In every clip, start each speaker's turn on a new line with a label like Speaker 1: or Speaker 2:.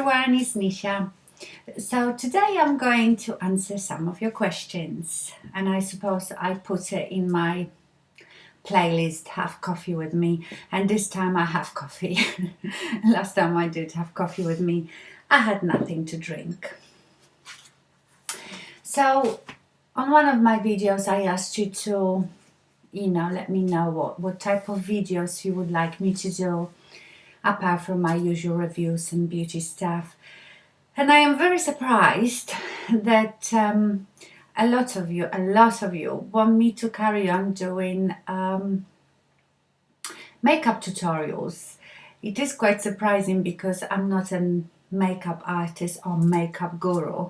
Speaker 1: everyone, it's Nisha. So today I'm going to answer some of your questions, and I suppose I put it in my playlist Have Coffee With Me, and this time I have coffee. Last time I did have coffee with me, I had nothing to drink. So on one of my videos I asked you to let me know what type of videos you would like me to do apart from my usual reviews and beauty stuff. And I am very surprised that a lot of you want me to carry on doing makeup tutorials. It is quite surprising because I'm not a makeup artist or makeup guru.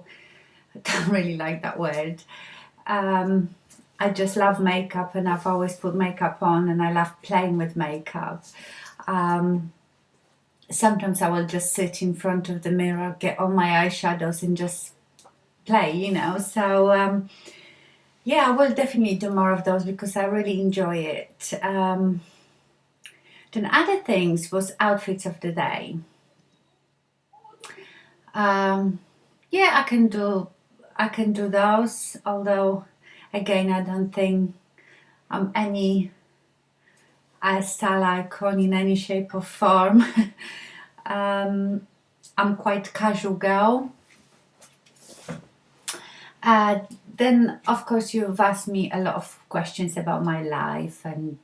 Speaker 1: I don't really like that word. I just love makeup, and I've always put makeup on, and I love playing with makeup. Sometimes I will just sit in front of the mirror, get on my eyeshadows and just play, So yeah, I will definitely do more of those because I really enjoy it. Then other things was outfits of the day. Yeah, I can do those, although again I don't think I'm any style icon in any shape or form. I'm quite casual girl. Then of course you've asked me a lot of questions about my life, and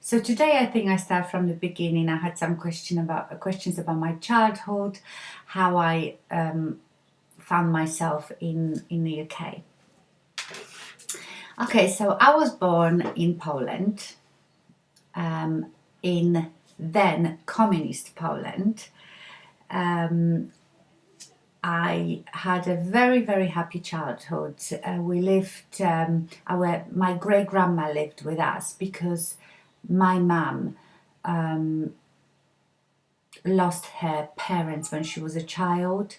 Speaker 1: so today I think I start from the beginning. I had some questions about my childhood, how I found myself in the UK. Okay, so I was born in Poland, in then communist Poland. I had a very, very happy childhood. We lived, my great grandma lived with us because my mum lost her parents when she was a child.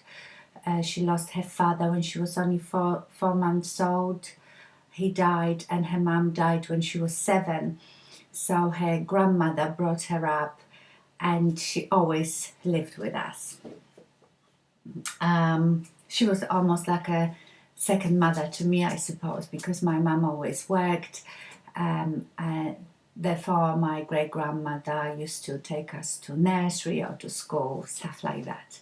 Speaker 1: She lost her father when she was only four months old. He died, and her mum died when she was 7. So her grandmother brought her up, and she always lived with us. She was almost like a second mother to me, I suppose, because my mum always worked. Therefore, my great grandmother used to take us to nursery or to school, stuff like that.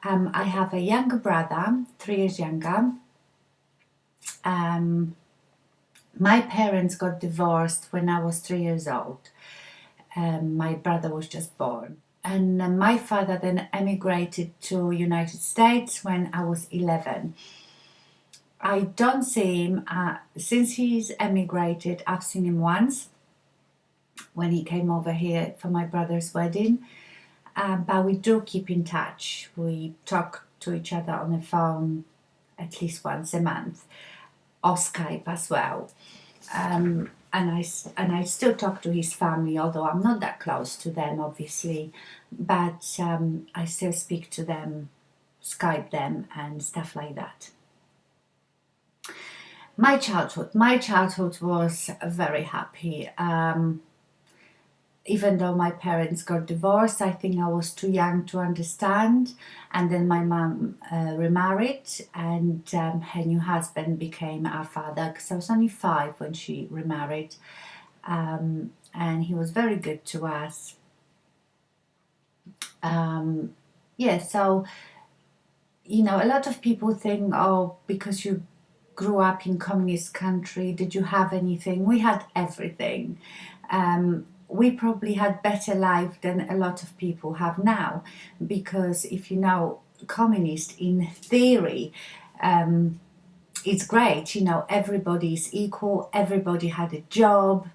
Speaker 1: I have a younger brother, 3 years younger. My parents got divorced when I was 3 years old. My brother was just born. And my father then emigrated to United States when I was 11. I don't see him, since he's emigrated, I've seen him once when he came over here for my brother's wedding. But we do keep in touch. We talk to each other on the phone at least once a month, or Skype as well. And I still talk to his family, although I'm not that close to them, obviously. But I still speak to them, Skype them, and stuff like that. My childhood was very happy. Even though my parents got divorced, I think I was too young to understand. And then my mum remarried, and her new husband became our father, because I was only 5 when she remarried. And he was very good to us. Yeah, so, a lot of people think, oh, because you grew up in communist country, did you have anything? We had everything. We probably had better life than a lot of people have now, because if you know, communist in theory, it's great, everybody is equal, everybody had a job,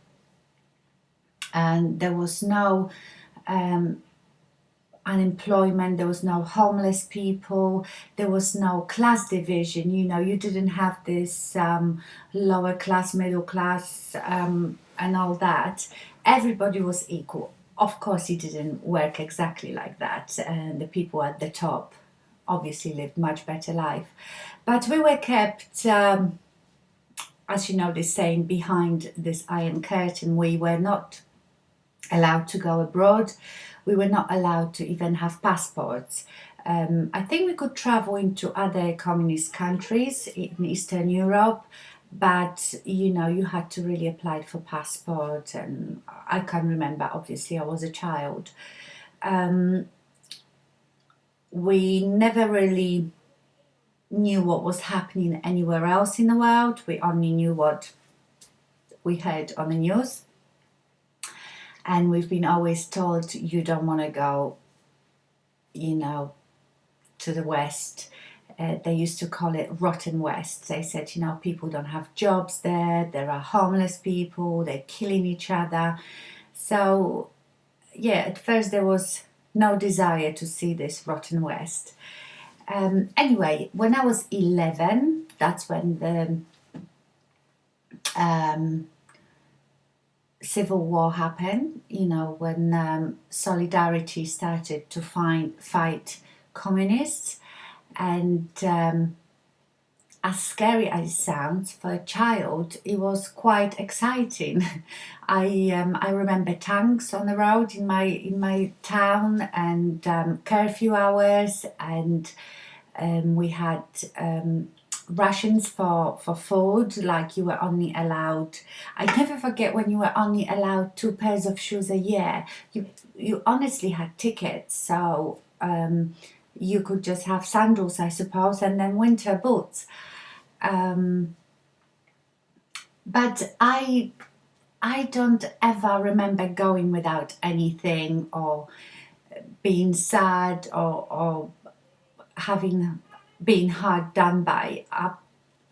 Speaker 1: and there was no unemployment, there was no homeless people, there was no class division, you didn't have this lower class, middle class, and all that. Everybody was equal. Of course, it didn't work exactly like that, and the people at the top obviously lived much better life. But we were kept, as you know, this saying, behind this iron curtain. We were not allowed to go abroad. We were not allowed to even have passports. I think we could travel into other communist countries in Eastern Europe, but you had to really apply for passport, and I can't remember. Obviously, I was a child. We never really knew what was happening anywhere else in the world. We only knew what we heard on the news, and we've been always told you don't want to go, to the West. They used to call it Rotten West. They said, people don't have jobs there are homeless people, they're killing each other. So, yeah, at first there was no desire to see this Rotten West. Anyway, when I was 11, that's when the Civil War happened, when Solidarity started to fight communists. And as scary as it sounds for a child, it was quite exciting. I remember tanks on the road in my town, and curfew hours, and we had rations for food. Like, you were only allowed, I never forget when you were only allowed 2 pairs of shoes a year. You honestly had tickets, so you could just have sandals, I suppose, and then winter boots. But I don't ever remember going without anything, or being sad, or being hard done by.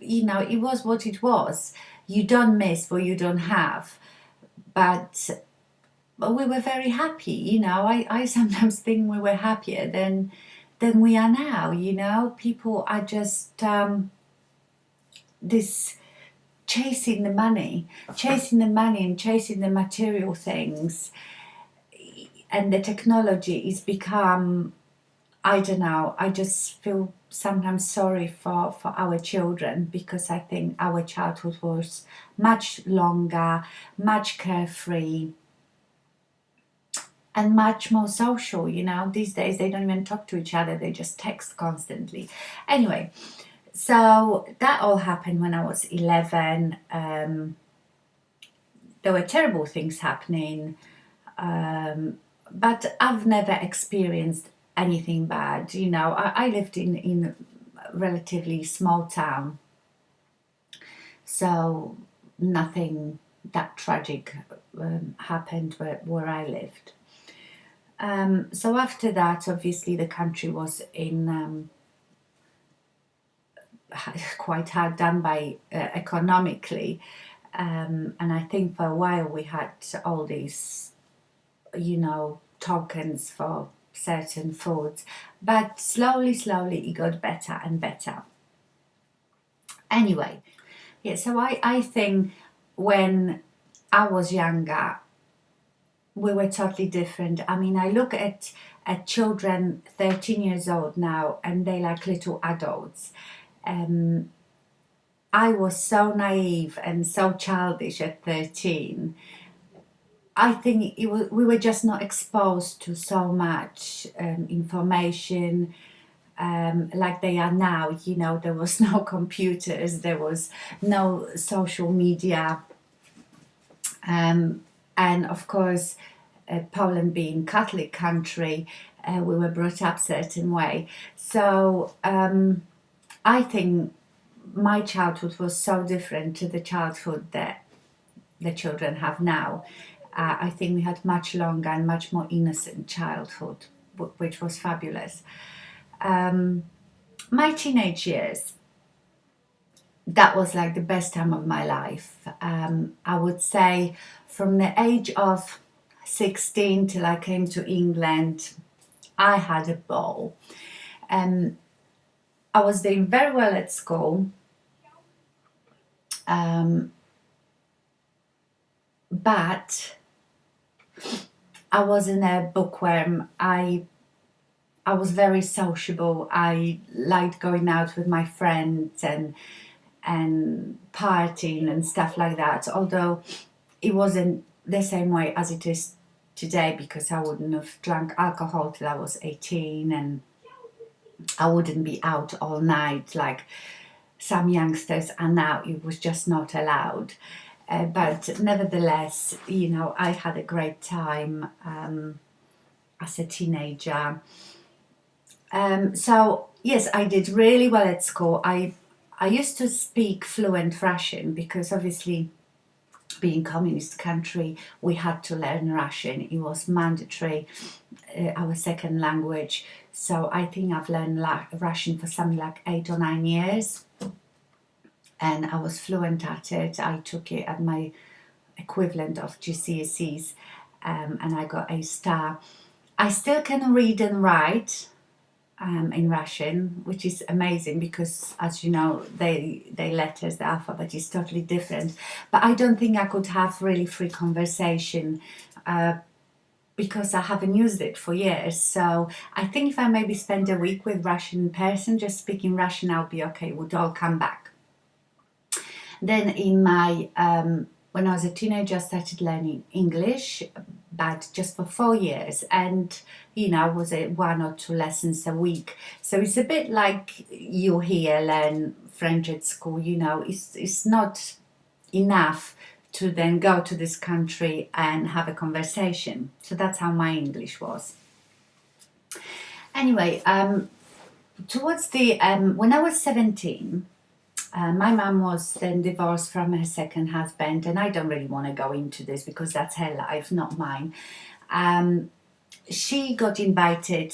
Speaker 1: It was what it was. You don't miss what you don't have. But we were very happy. I sometimes think we were happier than we are now. People are just this chasing the money and chasing the material things, and the technology is become, I don't know, I just feel sometimes sorry for our children, because I think our childhood was much longer, much carefree, and much more social. These days they don't even talk to each other, they just text constantly. Anyway, so that all happened when I was 11. There were terrible things happening, but I've never experienced anything bad. I lived in a relatively small town, so nothing that tragic happened where I lived. So after that, obviously, the country was in quite hard done by economically, and I think for a while we had all these, tokens for certain foods, but slowly it got better and better. Anyway, yeah, so I think when I was younger, we were totally different. I mean, I look at children 13 years old now, and they like little adults. I was so naive and so childish at 13. I think we were just not exposed to so much information like they are now. There was no computers, there was no social media, and of course, Poland being Catholic country, we were brought up certain way. So I think my childhood was so different to the childhood that the children have now. I think we had much longer and much more innocent childhood, which was fabulous. My teenage years, that was like the best time of my life. I would say from the age of 16 till I came to England, I had a ball. I was doing very well at school, but I wasn't a bookworm. I was very sociable. I liked going out with my friends and partying and stuff like that, although it wasn't the same way as it is today, because I wouldn't have drunk alcohol till I was 18, and I wouldn't be out all night like some youngsters are now. It was just not allowed. But nevertheless, I had a great time as a teenager. So yes, I did really well at school. I used to speak fluent Russian because obviously being communist country, we had to learn Russian. It was mandatory, our second language. So I think I've learned Russian for something like 8 or 9 years, and I was fluent at it. I took it at my equivalent of GCSEs, and I got a star. I still can read and write in Russian, which is amazing because, as you know, they letters, the alphabet is totally different. But I don't think I could have really free conversation because I haven't used it for years. So I think if I maybe spend a week with Russian person just speaking Russian, I'll be okay. Would all come back. Then in my when I was a teenager, I started learning English, but just for 4 years, and I was at 1 or 2 lessons a week. So it's a bit like you here learn French at school. It's not enough to then go to this country and have a conversation. So that's how my English was. Anyway, towards the when I was 17. My mum was then divorced from her second husband, and I don't really want to go into this because that's her life, not mine. She got invited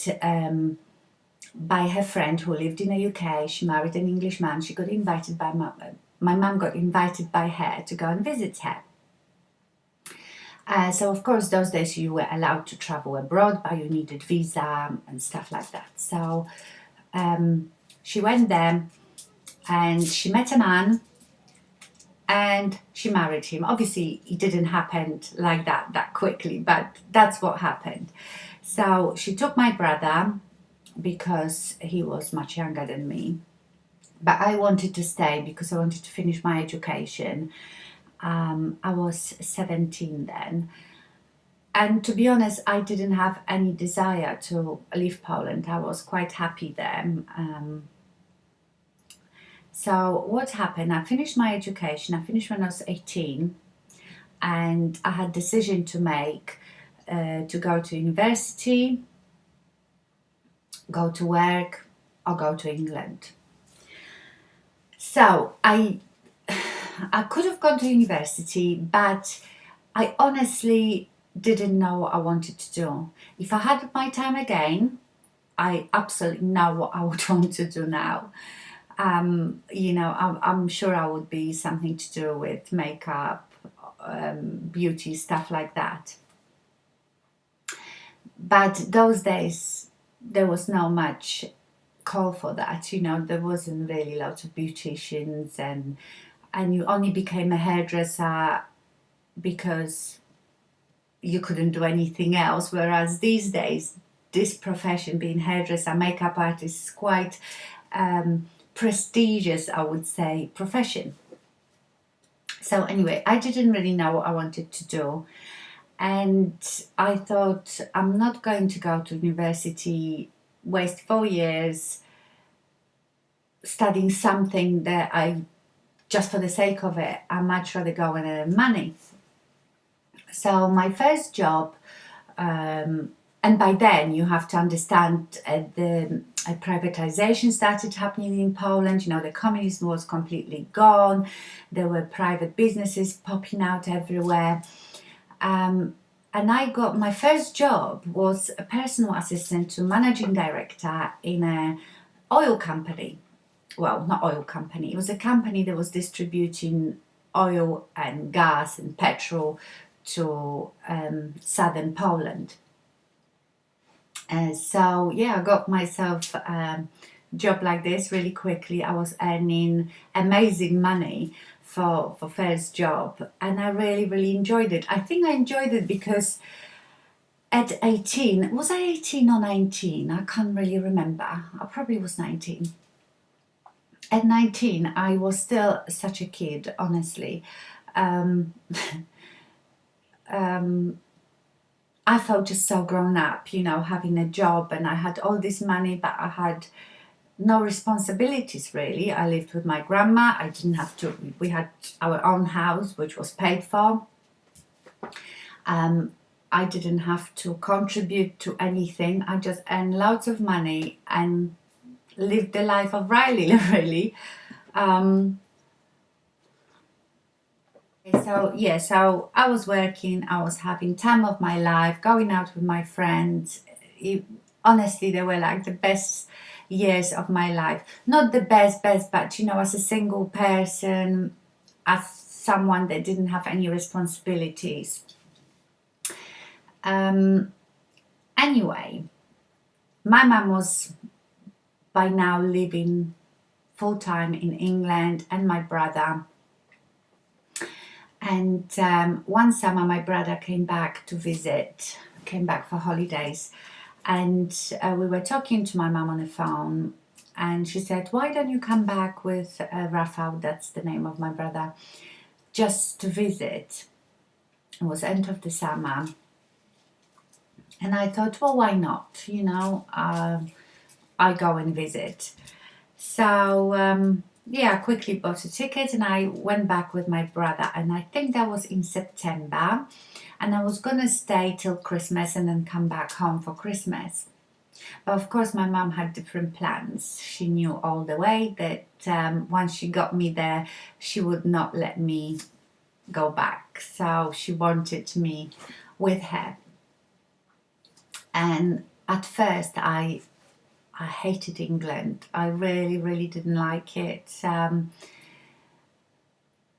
Speaker 1: by her friend who lived in the UK. She married an English man. She got invited by my mum got invited by her to go and visit her. So of course those days you were allowed to travel abroad, but you needed visa and stuff like that. So she went there and she met a man and she married him. Obviously it didn't happen like that quickly, but that's what happened. So she took my brother because he was much younger than me, but I wanted to stay because I wanted to finish my education. I was 17 then, and to be honest, I didn't have any desire to leave Poland. I was quite happy there. So what happened? I finished my education. I finished when I was 18, and I had a decision to make to go to university, go to work, or go to England. So I could have gone to university, but I honestly didn't know what I wanted to do. If I had my time again, I absolutely know what I would want to do now. I'm sure I would be something to do with makeup, beauty, stuff like that. But those days, there was not much call for that. There wasn't really lots of beauticians, and you only became a hairdresser because you couldn't do anything else. Whereas these days, this profession, being hairdresser, makeup artist, is quite prestigious, I would say, profession. So anyway, I didn't really know what I wanted to do, and I thought I'm not going to go to university, waste 4 years studying something that I just for the sake of it. I much rather go and earn money. So my first job, and by then you have to understand the privatization started happening in Poland. The communism was completely gone. There were private businesses popping out everywhere. And I got my first job was a personal assistant to managing director in a oil company. Well, not oil company. It was a company that was distributing oil and gas and petrol to southern Poland. So yeah, I got myself a job like this really quickly. I was earning amazing money for first job, and I really enjoyed it. I think I enjoyed it because at 18, was I 18 or 19? I can't really remember. I probably was 19. At 19, I was still such a kid, honestly. I felt just so grown up, having a job, and I had all this money, but I had no responsibilities really. I lived with my grandma. I didn't have to, we had our own house which was paid for. I didn't have to contribute to anything. I just earned loads of money and lived the life of Riley really. So I was working, I was having time of my life, going out with my friends. Honestly, they were like the best years of my life. Not the best, but as a single person, as someone that didn't have any responsibilities. Anyway, my mum was by now living full-time in England, and my brother. And one summer my brother came back for holidays, and we were talking to my mum on the phone, and she said, why don't you come back with Rafał, that's the name of my brother, just to visit. It was end of the summer. And I thought, well, why not? I go and visit. So I quickly bought a ticket and I went back with my brother, and I think that was in September, and I was gonna stay till Christmas and then come back home for Christmas. But of course my mum had different plans. She knew all the way that once she got me there, she would not let me go back. So she wanted me with her. And at first I hated England. I really, really didn't like it.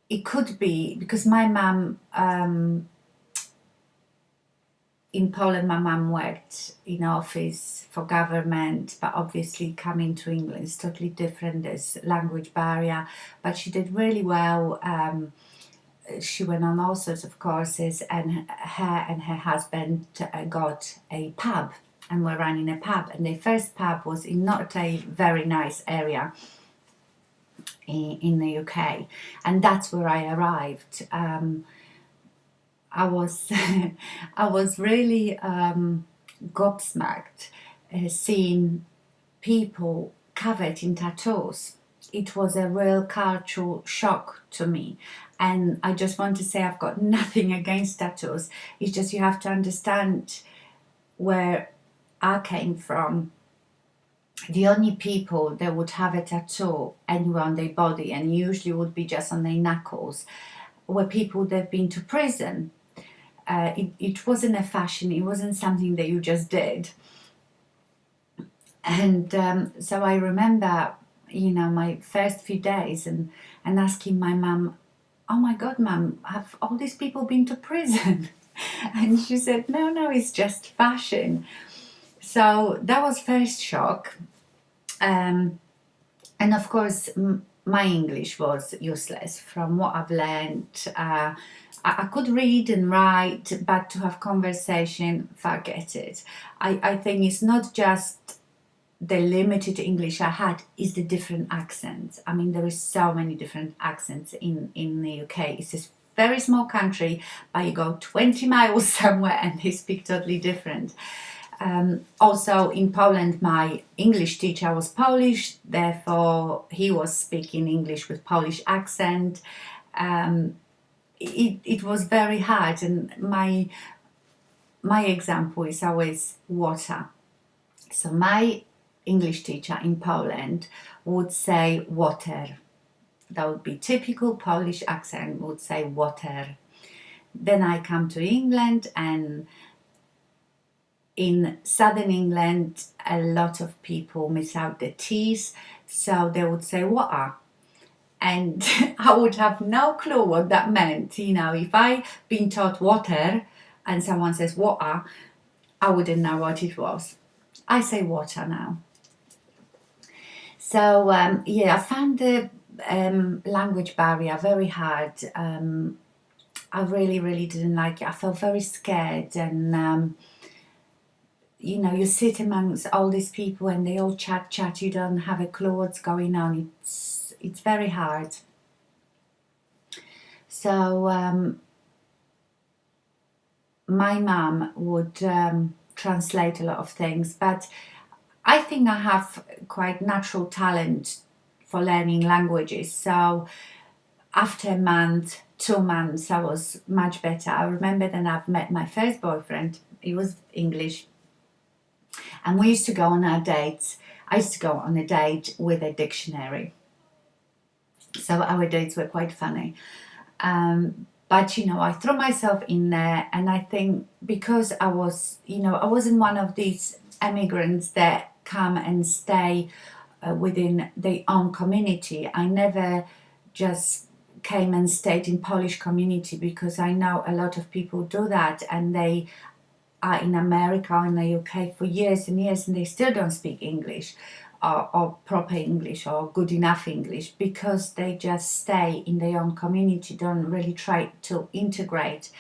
Speaker 1: It could be because my mum, in Poland, my mum worked in office for government, but obviously coming to England is totally different. There's language barrier, but she did really well. She went on all sorts of courses, and her husband got a pub, and were running a pub, and their first pub was in not a very nice area in the UK, and that's where I arrived. I was I was really gobsmacked seeing people covered in tattoos. It was a real cultural shock to me, and I just want to say I've got nothing against tattoos. It's just you have to understand where I came from. The only people that would have a tattoo anywhere on their body, and usually would be just on their knuckles, were people that've been to prison. It wasn't a fashion, it wasn't something that you just did. And so I remember, my first few days and asking my mum, oh my God, mum, have all these people been to prison? And she said, no, it's just fashion. So that was first shock. And of course, my English was useless from what I've learned. I could read and write, but to have conversation, forget it. I think it's not just the limited English I had, is the different accents. I mean, there is so many different accents in the UK. It's a very small country, but you go 20 miles somewhere and they speak totally different. Also in Poland, my English teacher was Polish, therefore he was speaking English with Polish accent. It was very hard, and my example is always water. So my English teacher in Poland would say water. That would be typical Polish accent, would say water. Then I come to England, and in southern England a lot of people miss out the T's, so they would say water. And I would have no clue what that meant. If I been taught water and someone says water, I wouldn't know what it was. I say water now. So I found the language barrier very hard. I really, really didn't like it. I felt very scared, and you sit amongst all these people and they all chat. You don't have a clue what's going on. It's very hard. So my mum would translate a lot of things, but I think I have quite natural talent for learning languages. So after a month, 2 months, I was much better. I remember then I've met my first boyfriend. He was English, and we used to go on our dates. I used to go on a date with a dictionary. So our dates were quite funny. But I threw myself in there, and I think because I was, I wasn't one of these immigrants that come and stay within their own community. I never just came and stayed in Polish community, because I know a lot of people do that, and they are in America or in the UK for years and years, and they still don't speak English or proper English or good enough English, because they just stay in their own community, don't really try to integrate,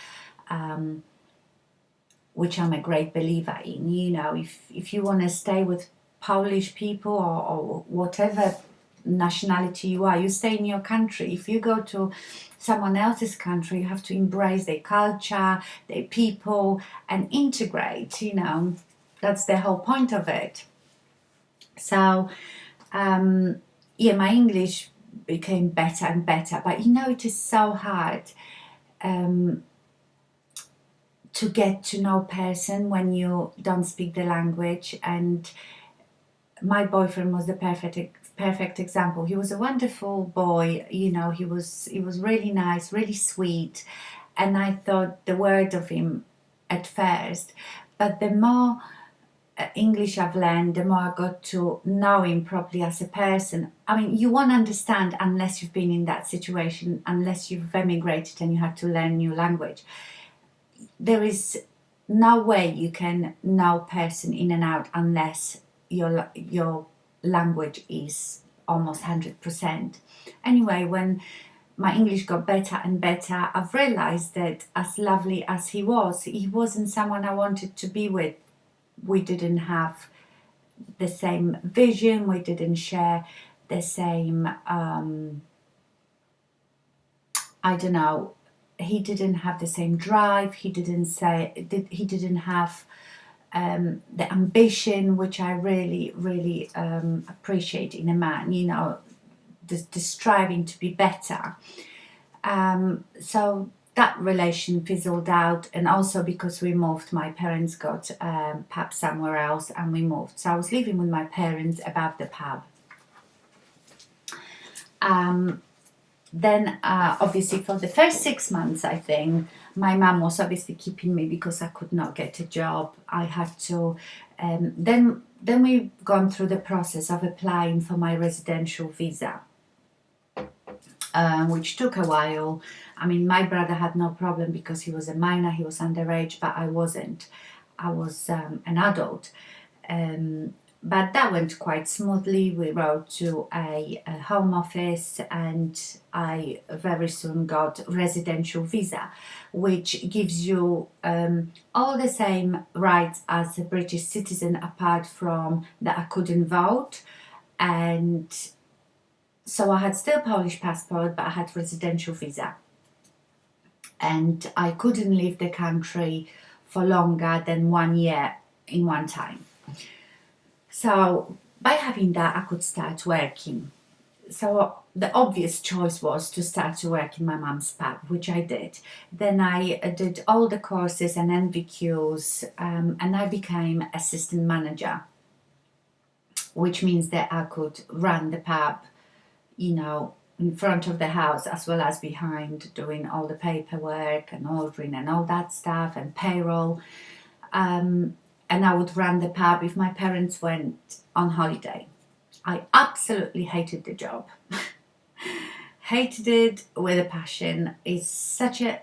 Speaker 1: which I'm a great believer in. If you want to stay with Polish people or whatever nationality you are, you stay in your country. If you go to someone else's country, you have to embrace their culture, their people, and integrate. That's the whole point of it. So my English became better and better, but it is so hard to get to know a person when you don't speak the language. And my boyfriend was the perfect example. He was a wonderful boy. He was really nice, really sweet, and I thought the word of him at first. But the more English I've learned, the more I got to know him properly as a person. I mean, you won't understand unless you've been in that situation, unless you've emigrated and you have to learn new language. There is no way you can know a person in and out unless your language is almost 100%. Anyway, when my English got better and better, I've realized that as lovely as he wasn't someone I wanted to be with. We didn't have the same vision, we didn't share the same, he didn't have the same drive, he didn't have the ambition, which I really, really appreciate in a man, the striving to be better. So that relation fizzled out, and also because we moved, my parents got pub somewhere else and we moved. So I was living with my parents above the pub. Then obviously for the first 6 months, I think, my mum was obviously keeping me because I could not get a job. I had to, then we've gone through the process of applying for my residential visa, which took a while. I mean, my brother had no problem because he was a minor, he was underage, but I wasn't. I was an adult. But that went quite smoothly. We wrote to a home office, and I very soon got residential visa, which gives you all the same rights as a British citizen, apart from that I couldn't vote. And so I had still Polish passport, but I had residential visa. And I couldn't leave the country for longer than 1 year in one time. So by having that, I could start working. So the obvious choice was to start to work in my mum's pub, which I did. Then I did all the courses and NVQs, and I became assistant manager, which means that I could run the pub, in front of the house as well as behind, doing all the paperwork and ordering and all that stuff and payroll. And I would run the pub if my parents went on holiday. I absolutely hated the job. Hated it with a passion. It's such a,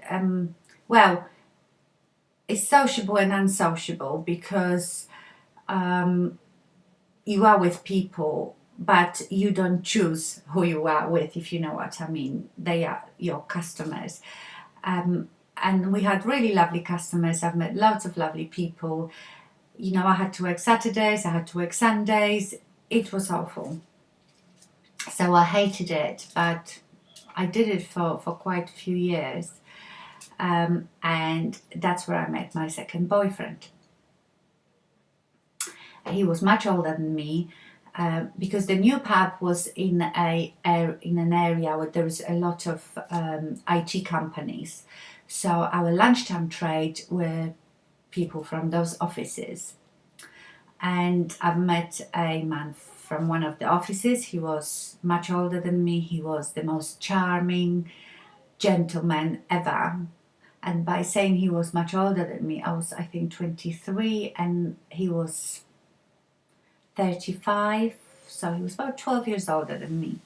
Speaker 1: it's sociable and unsociable, because you are with people, but you don't choose who you are with, if you know what I mean. They are your customers. And we had really lovely customers. I've met lots of lovely people. I had to work Saturdays, I had to work Sundays. It was awful. So I hated it, but I did it for quite a few years. And that's where I met my second boyfriend. He was much older than me. Because the new pub was in an area where there was a lot of IT companies. So our lunchtime trade were people from those offices. And I've met a man from one of the offices. He was much older than me. He was the most charming gentleman ever. And by saying he was much older than me, I was, I think, 23 and he was 35, so he was about 12 years older than me.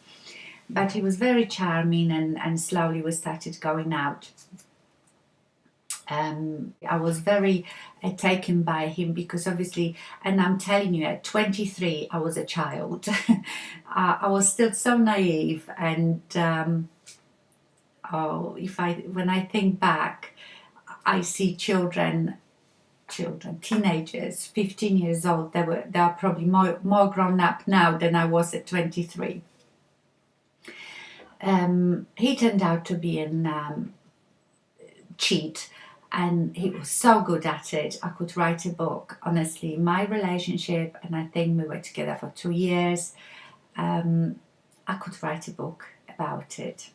Speaker 1: But he was very charming, and slowly we started going out. I was very taken by him because obviously, and I'm telling you, at 23, I was a child. I was still so naive, and when I think back, I see children, teenagers, 15 years old. They are probably more grown up now than I was at 23. He turned out to be a cheat, and he was so good at it. I could write a book. Honestly, my relationship, and I think we were together for 2 years, I could write a book about it.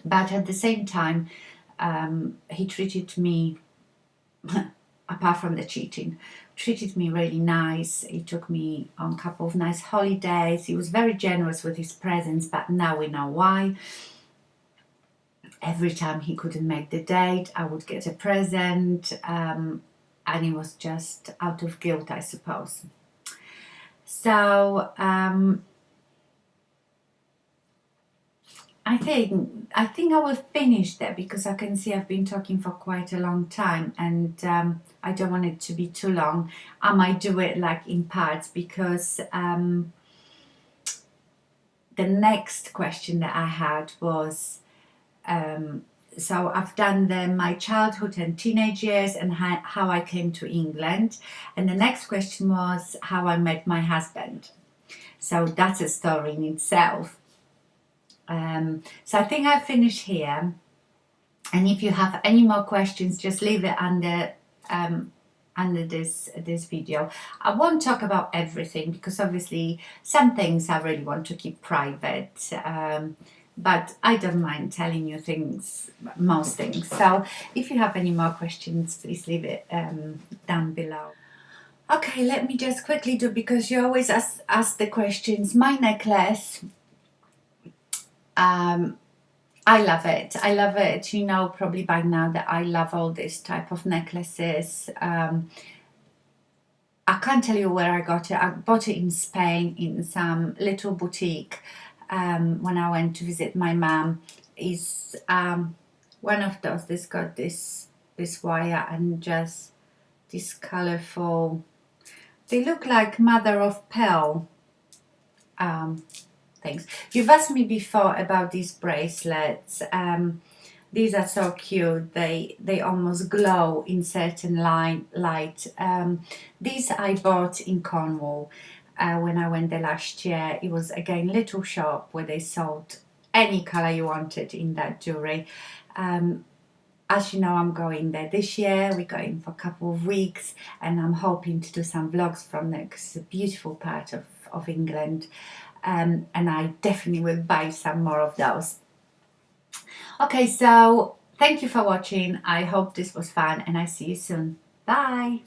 Speaker 1: But at the same time, he treated me, apart from the cheating, treated me really nice. He took me on a couple of nice holidays. He was very generous with his presents, but now we know why. Every time he couldn't make the date, I would get a present, and it was just out of guilt, I suppose. So I think I will finish there because I can see I've been talking for quite a long time, and I don't want it to be too long. I might do it like in parts because the next question that I had was, so I've done my childhood and teenage years and how I came to England, and the next question was how I met my husband. So that's a story in itself. So I think I finish here, and if you have any more questions, just leave it under this video. I won't talk about everything because obviously some things I really want to keep private, but I don't mind telling you most things. So if you have any more questions, please leave it down below. Okay, let me just quickly do, because you always ask the questions. My necklace, I love it. I love it. You know probably by now that I love all this type of necklaces. I can't tell you where I got it. I bought it in Spain in some little boutique when I went to visit my mum. Is one of those. This got this wire and just this colourful. They look like mother of pearl. Things. You've asked me before about these bracelets. These are so cute. They almost glow in certain light. These I bought in Cornwall when I went there last year. It was again little shop where they sold any color you wanted in that jewelry. As you know, I'm going there this year. We're going for a couple of weeks, and I'm hoping to do some vlogs from there because it's a beautiful part of England. And I definitely will buy some more of those. Okay, so thank you for watching. I hope this was fun, and I see you soon. Bye.